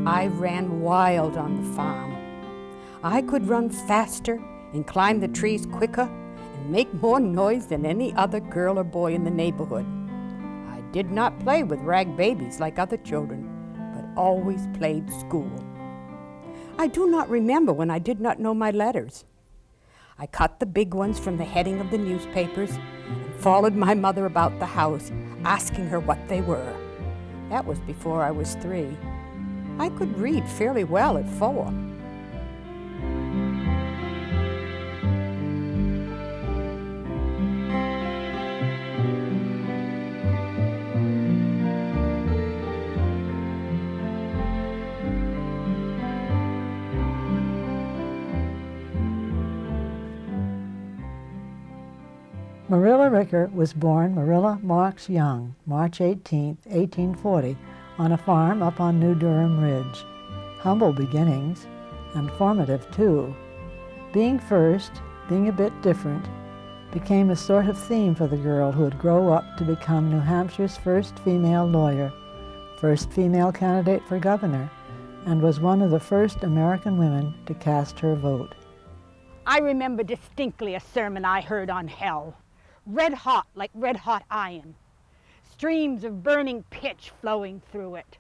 I ran wild on the farm. I could run faster and climb the trees quicker and make more noise than any other girl or boy in the neighborhood. I did not play with rag babies like other children, but always played school. I do not remember when I did not know my letters. I cut the big ones from the heading of the newspapers and followed my mother about the house, asking her what they were. That was before I was 3. I could read fairly well at 4. Marilla Ricker was born Marilla Marks Young, March 18, 1840, on a farm up on New Durham Ridge. Humble beginnings, and formative too. Being first, being a bit different, became a sort of theme for the girl who would grow up to become New Hampshire's first female lawyer, first female candidate for governor, and was one of the first American women to cast her vote. I remember distinctly a sermon I heard on hell. Red hot like red hot iron, streams of burning pitch flowing through it.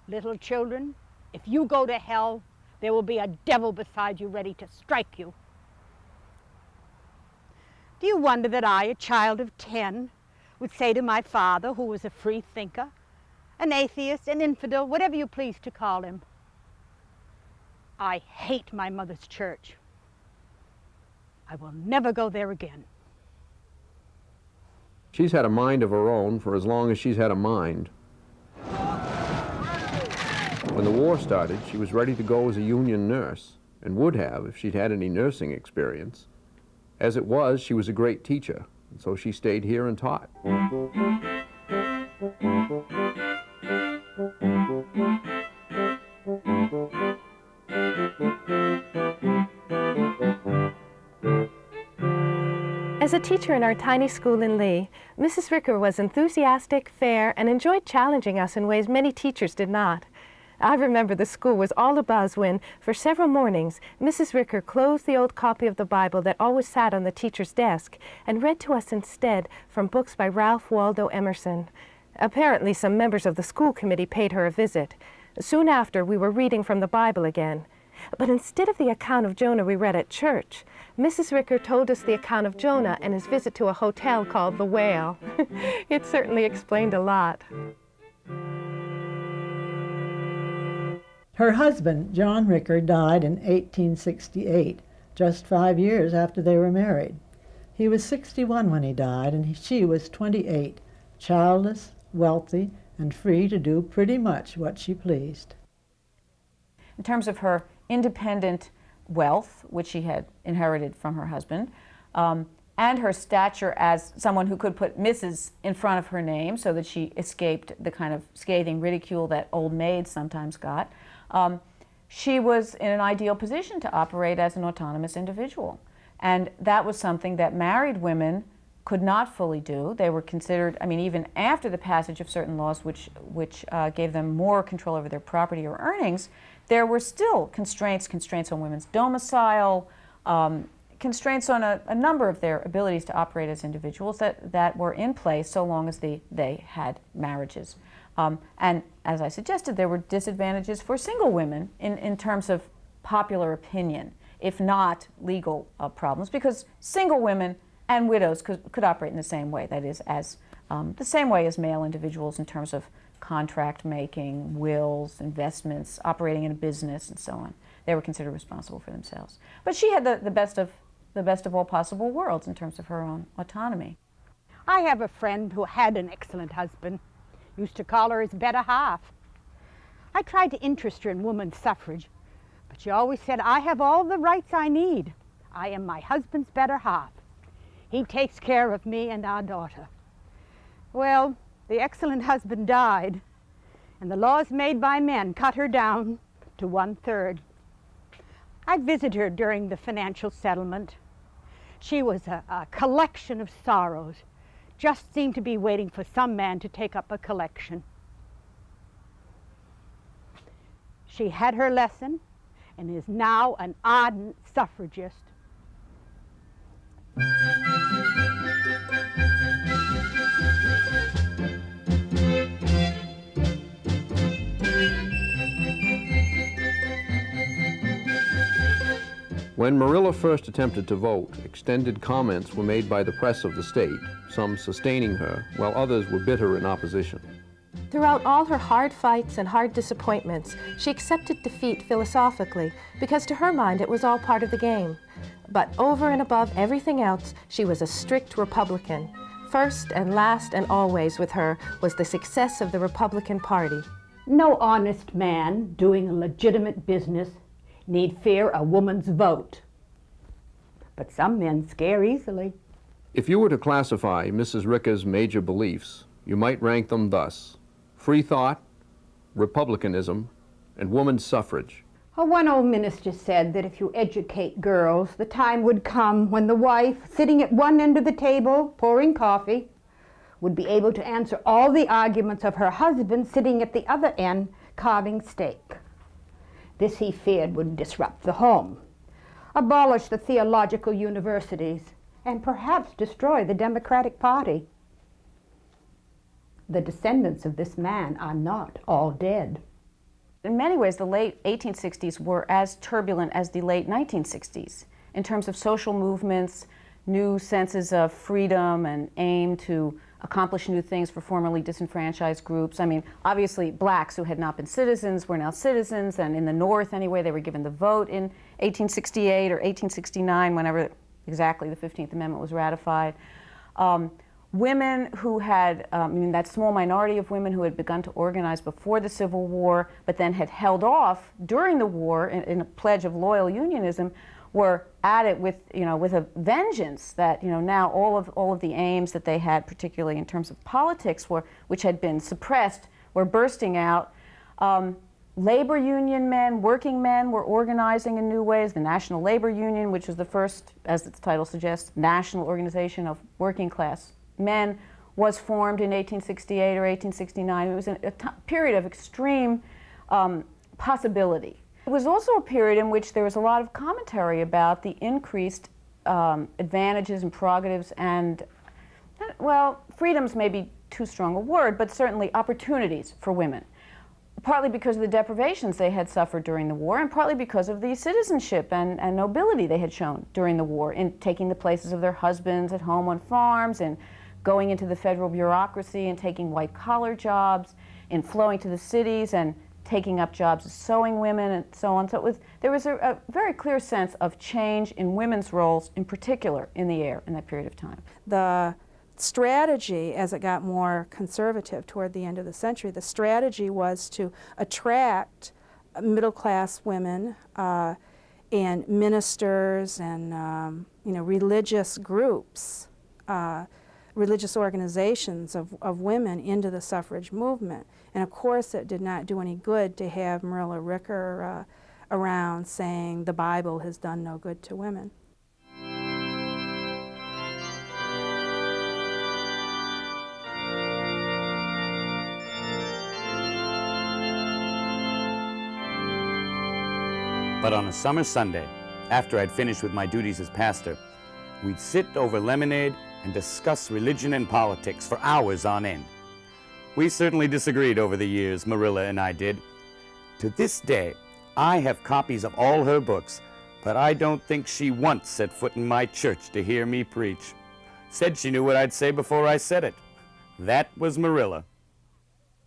Little children, if you go to hell, there will be a devil beside you ready to strike you. Do you wonder that I, a child of 10, would say to my father, who was a free thinker, an atheist, an infidel, whatever you please to call him, I hate my mother's church. I will never go there again. She's had a mind of her own for as long as she's had a mind. When the war started, she was ready to go as a union nurse, and would have if she'd had any nursing experience. As it was, she was a great teacher, and so she stayed here and taught. As a teacher in our tiny school in Lee, Mrs. Ricker was enthusiastic, fair, and enjoyed challenging us in ways many teachers did not. I remember the school was all abuzz when, for several mornings, Mrs. Ricker closed the old copy of the Bible that always sat on the teacher's desk and read to us instead from books by Ralph Waldo Emerson. Apparently, some members of the school committee paid her a visit. Soon after, we were reading from the Bible again. But instead of the account of Jonah we read at church, Mrs. Ricker told us the account of Jonah and his visit to a hotel called The Whale. It certainly explained a lot. Her husband, John Ricker, died in 1868, just 5 years after they were married. He was 61 when he died, and she was 28, childless, wealthy, and free to do pretty much what she pleased. In terms of her independent wealth, which she had inherited from her husband, and her stature as someone who could put Mrs. in front of her name so that she escaped the kind of scathing ridicule that old maids sometimes got, she was in an ideal position to operate as an autonomous individual. And that was something that married women could not fully do. They were considered, I mean, even after the passage of certain laws which gave them more control over their property or earnings, there were still constraints on women's domicile, constraints on a number of their abilities to operate as individuals that were in place so long as they had marriages. And as I suggested, there were disadvantages for single women in terms of popular opinion, if not legal problems, because single women and widows could operate in the same way, that is, as the same way as male individuals in terms of contract making, wills, investments, operating in a business, and so on. They were considered responsible for themselves. But she had the best of all possible worlds in terms of her own autonomy. I have a friend who had an excellent husband. Used to call her his better half. I tried to interest her in women's suffrage, but she always said, I have all the rights I need. I am my husband's better half. He takes care of me and our daughter. Well, the excellent husband died, and the laws made by men cut her down to 1/3. I visited her during the financial settlement. She was a collection of sorrows, just seemed to be waiting for some man to take up a collection. She had her lesson and is now an ardent suffragist. When Marilla first attempted to vote, extended comments were made by the press of the state, some sustaining her, while others were bitter in opposition. Throughout all her hard fights and hard disappointments, she accepted defeat philosophically, because to her mind it was all part of the game. But over and above everything else, she was a strict Republican. First and last and always with her was the success of the Republican Party. No honest man doing a legitimate business need fear a woman's vote. But some men scare easily. If you were to classify Mrs. Ricker's major beliefs, you might rank them thus: free thought, republicanism, and woman's suffrage. One old minister said that if you educate girls, the time would come when the wife, sitting at one end of the table, pouring coffee, would be able to answer all the arguments of her husband sitting at the other end, carving steak. This, he feared, would disrupt the home, abolish the theological universities, and perhaps destroy the Democratic Party. The descendants of this man are not all dead. In many ways, the late 1860s were as turbulent as the late 1960s in terms of social movements, new senses of freedom and aim to accomplish new things for formerly disenfranchised groups. I mean, obviously, blacks who had not been citizens were now citizens, and in the North, anyway, they were given the vote in 1868 or 1869, whenever exactly the 15th Amendment was ratified. Women who had, that small minority of women who had begun to organize before the Civil War, but then had held off during the war in a pledge of loyal unionism, were at it with a vengeance. That now all of the aims that they had, particularly in terms of politics, which had been suppressed, were bursting out. Labor union men, working men were organizing in new ways. The National Labor Union, which was the first, as its title suggests, national organization of working class men, was formed in 1868 or 1869. It was a period of extreme possibility. It was also a period in which there was a lot of commentary about the increased advantages and prerogatives and, well, freedoms may be too strong a word, but certainly opportunities for women, partly because of the deprivations they had suffered during the war, and partly because of the citizenship and nobility they had shown during the war in taking the places of their husbands at home on farms, and going into the federal bureaucracy and taking white-collar jobs, and flowing to the cities and taking up jobs as sewing women and so on. So there was a very clear sense of change in women's roles, in particular in the air in that period of time. The strategy, as it got more conservative toward the end of the century, the strategy was to attract middle-class women and ministers and religious groups, religious organizations of women into the suffrage movement. And of course it did not do any good to have Marilla Ricker around saying the Bible has done no good to women. But on a summer Sunday, after I'd finished with my duties as pastor, we'd sit over lemonade and discuss religion and politics for hours on end. We certainly disagreed over the years, Marilla and I did. To this day, I have copies of all her books, but I don't think she once set foot in my church to hear me preach. Said she knew what I'd say before I said it. That was Marilla.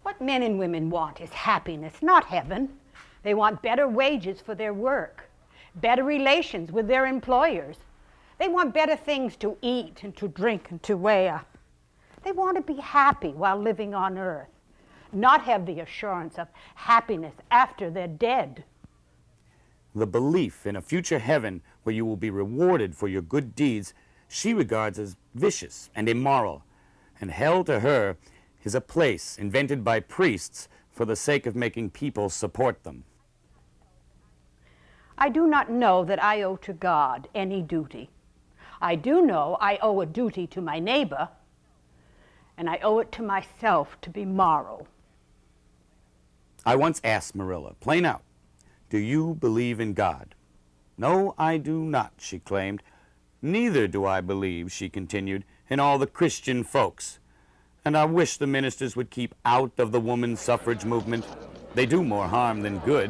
What men and women want is happiness, not heaven. They want better wages for their work, better relations with their employers. They want better things to eat and to drink and to wear. They want to be happy while living on earth, not have the assurance of happiness after they're dead. The belief in a future heaven where you will be rewarded for your good deeds, she regards as vicious and immoral, and hell to her is a place invented by priests for the sake of making people support them. I do not know that I owe to God any duty. I do know I owe a duty to my neighbor, and I owe it to myself to be moral. I once asked Marilla, plain out, "Do you believe in God?" "No, I do not," she claimed. "Neither do I believe," she continued, "in all the Christian folks. And I wish the ministers would keep out of the woman suffrage movement. They do more harm than good."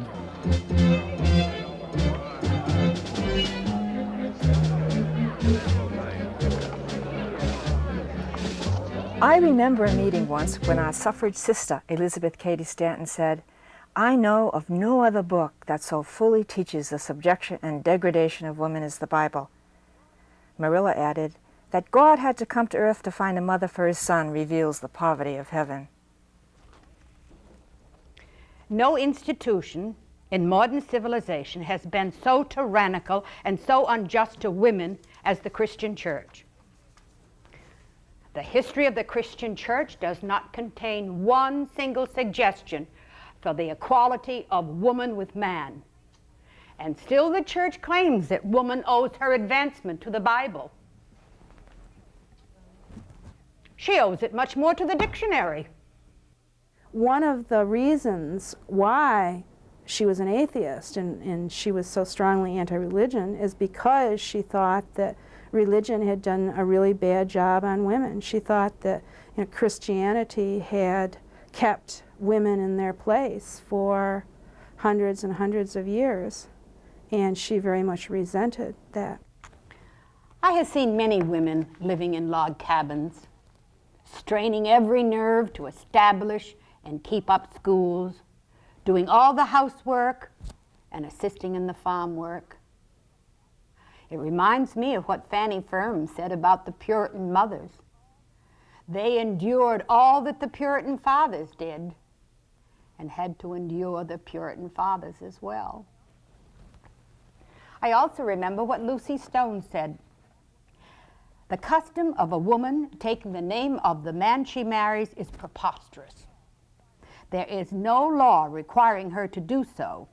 I remember a meeting once when our suffrage sister, Elizabeth Cady Stanton, said, "I know of no other book that so fully teaches the subjection and degradation of women as the Bible." Marilla added, "That God had to come to earth to find a mother for his son reveals the poverty of heaven." No institution in modern civilization has been so tyrannical and so unjust to women as the Christian Church. The history of the Christian Church does not contain one single suggestion for the equality of woman with man. And still the Church claims that woman owes her advancement to the Bible. She owes it much more to the dictionary. One of the reasons why she was an atheist and she was so strongly anti-religion is because she thought that religion had done a really bad job on women. She thought that Christianity had kept women in their place for hundreds and hundreds of years, and she very much resented that. I have seen many women living in log cabins, straining every nerve to establish and keep up schools, doing all the housework and assisting in the farm work. It reminds me of what Fanny Firm said about the Puritan mothers. They endured all that the Puritan fathers did and had to endure the Puritan fathers as well. I also remember what Lucy Stone said. The custom of a woman taking the name of the man she marries is preposterous. There is no law requiring her to do so.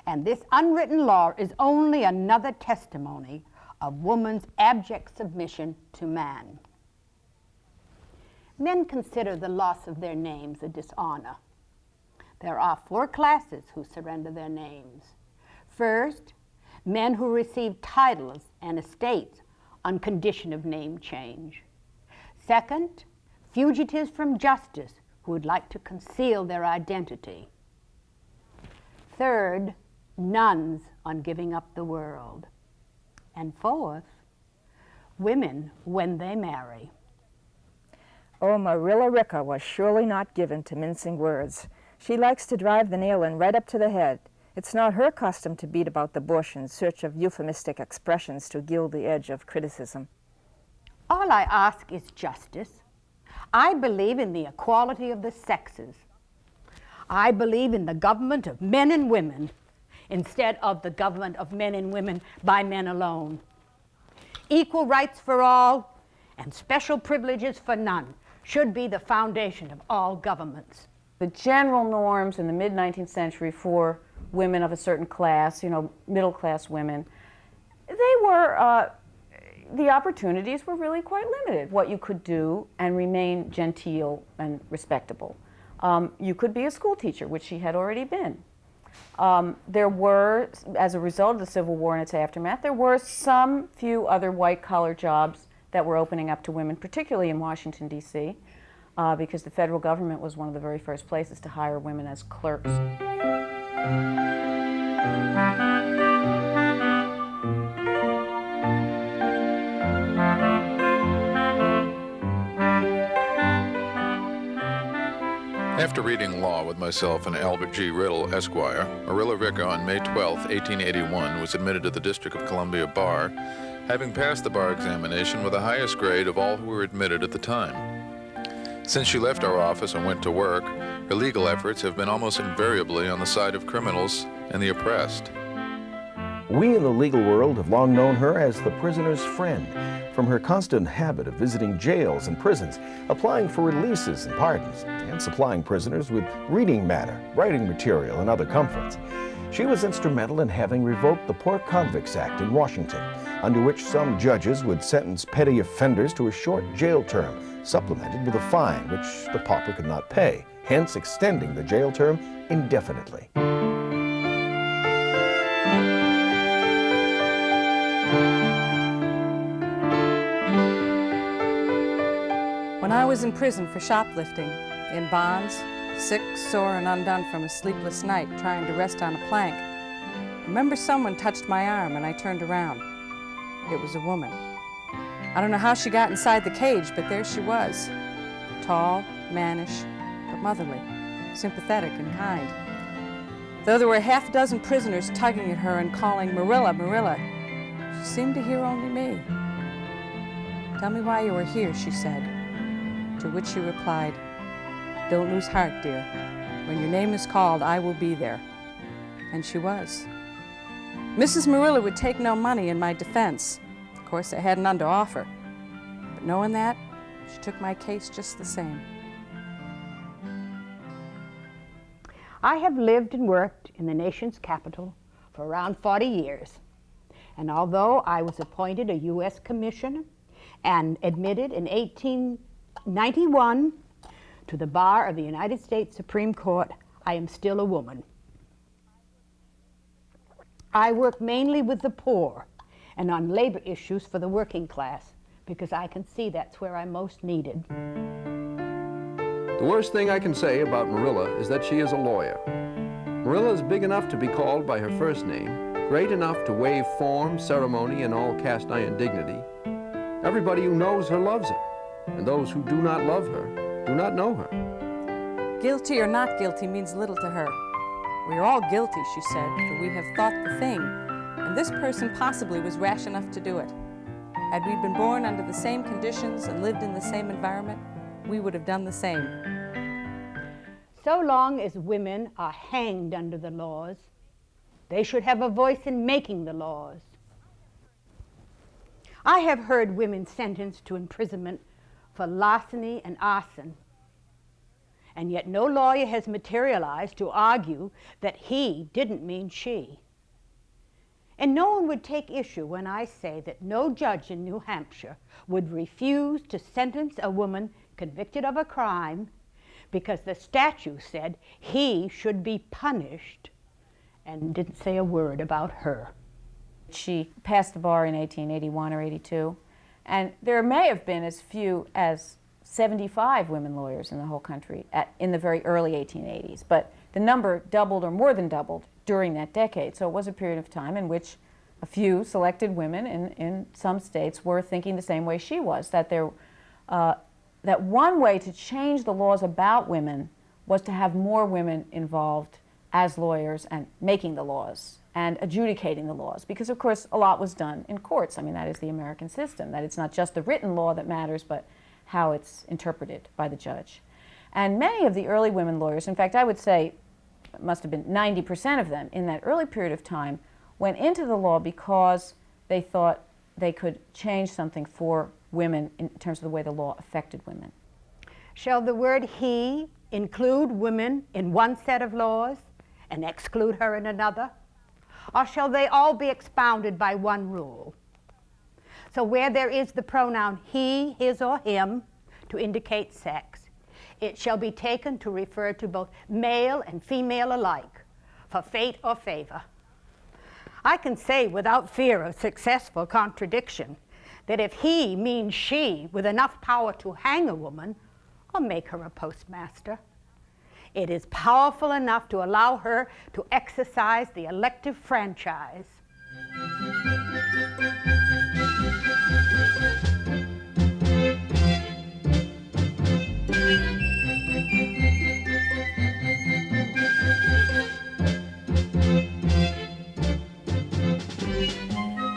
And this unwritten law is only another testimony of woman's abject submission to man. Men consider the loss of their names a dishonor. There are 4 classes who surrender their names. First, men who receive titles and estates on condition of name change. Second, fugitives from justice who would like to conceal their identity. Third, nuns on giving up the world. And fourth, women when they marry. Oh, Marilla Ricker was surely not given to mincing words. She likes to drive the nail in right up to the head. It's not her custom to beat about the bush in search of euphemistic expressions to gild the edge of criticism. All I ask is justice. I believe in the equality of the sexes. I believe in the government of men and women instead of the government of men and women by men alone. Equal rights for all and special privileges for none should be the foundation of all governments. The general norms in the mid-19th century for women of a certain class, middle-class women, the opportunities were really quite limited. What you could do and remain genteel and respectable. You could be a school teacher, which she had already been. There were, as a result of the Civil War and its aftermath, there were some few other white-collar jobs that were opening up to women, particularly in Washington, D.C., because the federal government was one of the very first places to hire women as clerks. After reading law with myself and Albert G. Riddle, Esquire, Marilla Ricker on May 12, 1881 was admitted to the District of Columbia Bar, having passed the bar examination with the highest grade of all who were admitted at the time. Since she left our office and went to work, her legal efforts have been almost invariably on the side of criminals and the oppressed. We in the legal world have long known her as the prisoner's friend, from her constant habit of visiting jails and prisons, applying for releases and pardons, and supplying prisoners with reading matter, writing material, and other comforts. She was instrumental in having revoked the Poor Convicts Act in Washington, under which some judges would sentence petty offenders to a short jail term, supplemented with a fine which the pauper could not pay, hence extending the jail term indefinitely. When I was in prison for shoplifting, in bonds, sick, sore, and undone from a sleepless night trying to rest on a plank, I remember someone touched my arm and I turned around. It was a woman. I don't know how she got inside the cage, but there she was. Tall, mannish, but motherly, sympathetic and kind. Though there were half a dozen prisoners tugging at her and calling, "Marilla, Marilla," she seemed to hear only me. "Tell me why you were here," she said, to which she replied, "Don't lose heart, dear. When your name is called, I will be there." And she was. Mrs. Marilla would take no money in my defense. Of course, I had none to offer. But knowing that, she took my case just the same. I have lived and worked in the nation's capital for around 40 years. And although I was appointed a U.S. Commissioner and admitted in 1891 to the bar of the United States Supreme Court, I am still a woman. I work mainly with the poor and on labor issues for the working class because I can see that's where I'm most needed. The worst thing I can say about Marilla is that she is a lawyer. Marilla is big enough to be called by her first name, great enough to waive form, ceremony, and all cast iron dignity. Everybody who knows her loves her, and those who do not love her do not know her. Guilty or not guilty means little to her. We are all guilty, she said, for we have thought the thing, and this person possibly was rash enough to do it. Had we been born under the same conditions and lived in the same environment, we would have done the same. So long as women are hanged under the laws, they should have a voice in making the laws. I have heard women sentenced to imprisonment for larceny and arson, and yet no lawyer has materialized to argue that he didn't mean she. And no one would take issue when I say that no judge in New Hampshire would refuse to sentence a woman convicted of a crime because the statute said he should be punished and didn't say a word about her. She passed the bar in 1881 or 82, and there may have been as few as 75 women lawyers in the whole country in the very early 1880s, but the number doubled or more than doubled during that decade. So it was a period of time in which a few selected women in some states were thinking the same way she was, that that one way to change the laws about women was to have more women involved as lawyers and making the laws and adjudicating the laws, because of course a lot was done in courts. I mean, that is the American system, that it's not just the written law that matters, but how it's interpreted by the judge. And many of the early women lawyers, in fact, I would say it must have been 90% of them in that early period of time, went into the law because they thought they could change something for women in terms of the way the law affected women. Shall the word he include women in one set of laws and exclude her in another? Or shall they all be expounded by one rule? So where there is the pronoun he, his, or him to indicate sex, it shall be taken to refer to both male and female alike, for fate or favor. I can say without fear of successful contradiction that if he means she with enough power to hang a woman or make her a postmaster, it is powerful enough to allow her to exercise the elective franchise.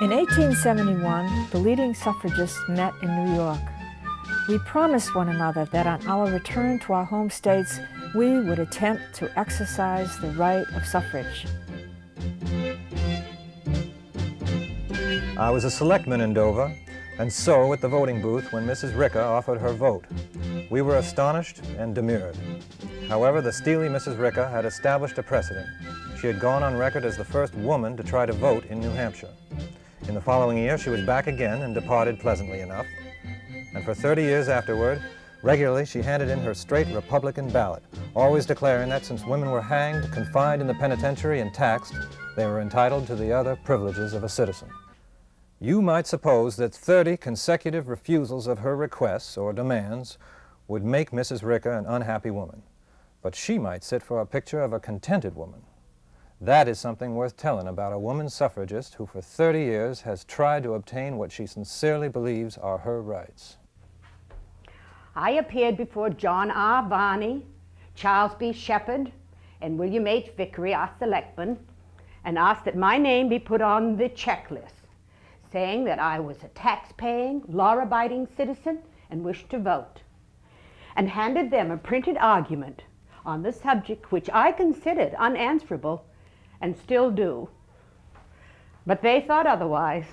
In 1871, the leading suffragists met in New York. We promised one another that on our return to our home states, we would attempt to exercise the right of suffrage. I was a selectman in Dover, and so at the voting booth when Mrs. Ricker offered her vote. We were astonished and demurred. However, the steely Mrs. Ricker had established a precedent. She had gone on record as the first woman to try to vote in New Hampshire. In the following year, she was back again and departed pleasantly enough. And for 30 years afterward, regularly she handed in her straight Republican ballot, always declaring that since women were hanged, confined in the penitentiary, and taxed, they were entitled to the other privileges of a citizen. You might suppose that 30 consecutive refusals of her requests or demands would make Mrs. Ricker an unhappy woman, but she might sit for a picture of a contented woman. That is something worth telling about a woman suffragist who for 30 years has tried to obtain what she sincerely believes are her rights. I appeared before John R. Varney, Charles B. Shepherd, and William H. Vickery, our selectmen, and asked that my name be put on the checklist, saying that I was a tax-paying, law-abiding citizen and wished to vote, and handed them a printed argument on the subject which I considered unanswerable and still do. But they thought otherwise,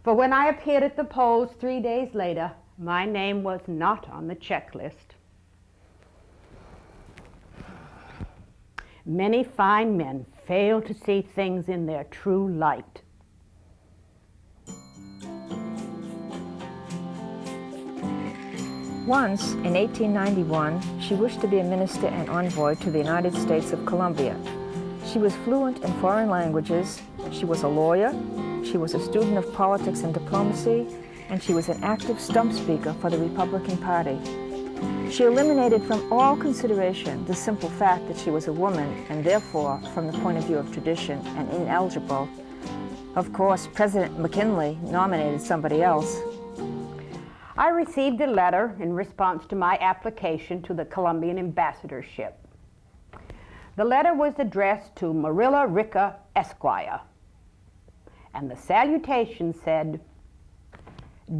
for when I appeared at the polls 3 days later, my name was not on the checklist. Many fine men fail to see things in their true light. Once, in 1891, she wished to be a minister and envoy to the United States of Colombia. She was fluent in foreign languages, she was a lawyer, she was a student of politics and diplomacy, and she was an active stump speaker for the Republican Party. She eliminated from all consideration the simple fact that she was a woman and therefore, from the point of view of tradition, and ineligible. Of course, President McKinley nominated somebody else. I received a letter in response to my application to the Colombian ambassadorship. The letter was addressed to Marilla Ricker, Esquire, and the salutation said,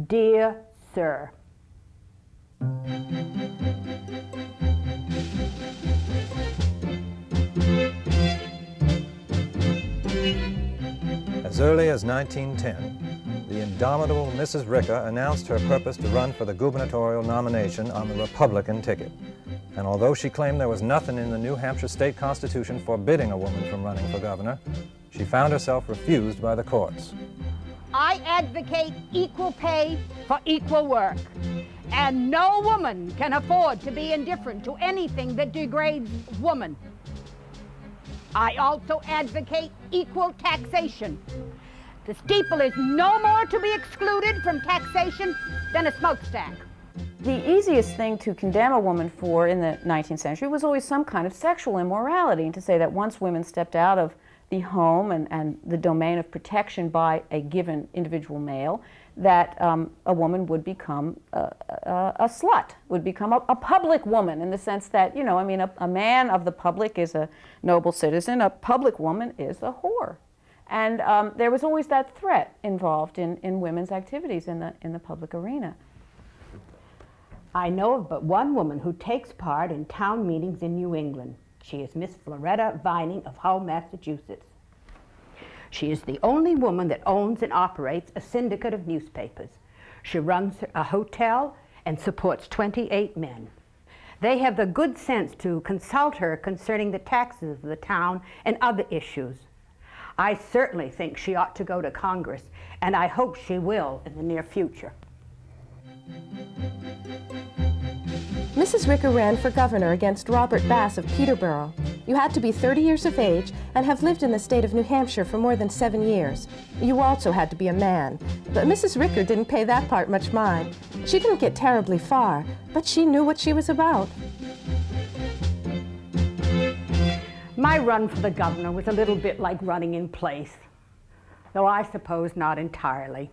"Dear Sir." As early as 1910, the indomitable Mrs. Ricker announced her purpose to run for the gubernatorial nomination on the Republican ticket. And although she claimed there was nothing in the New Hampshire state constitution forbidding a woman from running for governor, she found herself refused by the courts. I advocate equal pay for equal work, and no woman can afford to be indifferent to anything that degrades woman. I also advocate equal taxation. The steeple is no more to be excluded from taxation than a smokestack. The easiest thing to condemn a woman for in the 19th century was always some kind of sexual immorality, and to say that once women stepped out of the home and the domain of protection by a given individual male, that a woman would become a slut, would become a public woman, in the sense that, you know, I mean, a man of the public is a noble citizen, a public woman is a whore. And there was always that threat involved in women's activities in the public arena. I know of but one woman who takes part in town meetings in New England. She is Miss Floretta Vining of Hull, Massachusetts. She is the only woman that owns and operates a syndicate of newspapers. She runs a hotel and supports 28 men. They have the good sense to consult her concerning the taxes of the town and other issues. I certainly think she ought to go to Congress, and I hope she will in the near future. Mrs. Ricker ran for governor against Robert Bass of Peterborough. You had to be 30 years of age and have lived in the state of New Hampshire for more than 7 years. You also had to be a man. But Mrs. Ricker didn't pay that part much mind. She didn't get terribly far, but she knew what she was about. My run for the governor was a little bit like running in place, though I suppose not entirely.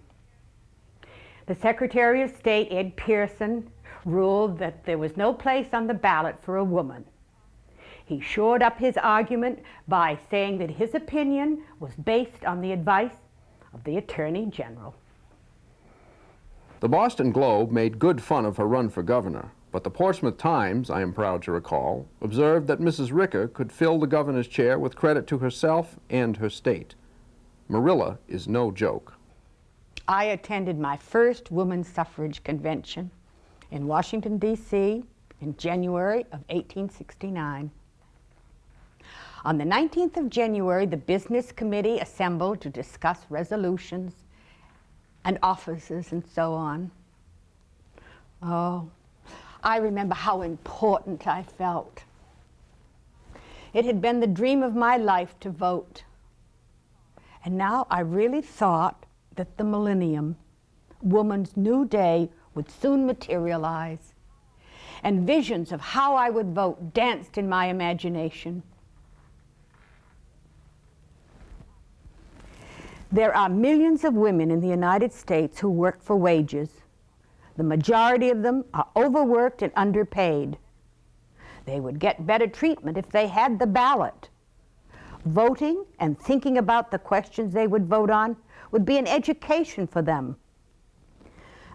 The Secretary of State, Ed Pearson, ruled that there was no place on the ballot for a woman. He shored up his argument by saying that his opinion was based on the advice of the Attorney General. The Boston Globe made good fun of her run for governor, but the Portsmouth Times, I am proud to recall, observed that Mrs. Ricker could fill the governor's chair with credit to herself and her state. Marilla is no joke. I attended my first women's suffrage convention in Washington, D.C. in January of 1869. On the 19th of January, the business committee assembled to discuss resolutions and offices and so on. Oh, I remember how important I felt. It had been the dream of my life to vote. And now I really thought that the millennium, woman's new day, would soon materialize. and visions of how I would vote danced in my imagination. There are millions of women in the United States who work for wages. The majority of them are overworked and underpaid. They would get better treatment if they had the ballot. Voting and thinking about the questions they would vote on would be an education for them,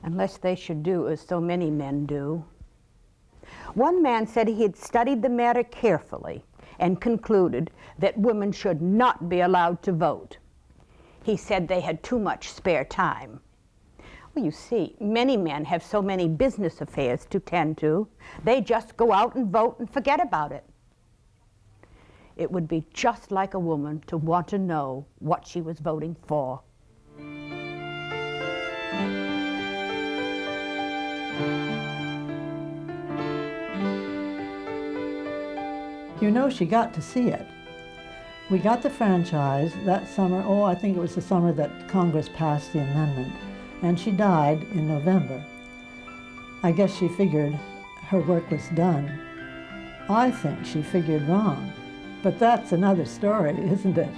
unless they should do as so many men do. One man said he had studied the matter carefully and concluded that women should not be allowed to vote. He said they had too much spare time. Well, you see, many men have so many business affairs to tend to, they just go out and vote and forget about it. It would be just like a woman to want to know what she was voting for. You know, she got to see it. We got the franchise that summer, I think it was the summer that Congress passed the amendment, and she died in November. I guess she figured her work was done. I think she figured wrong, but that's another story, isn't it?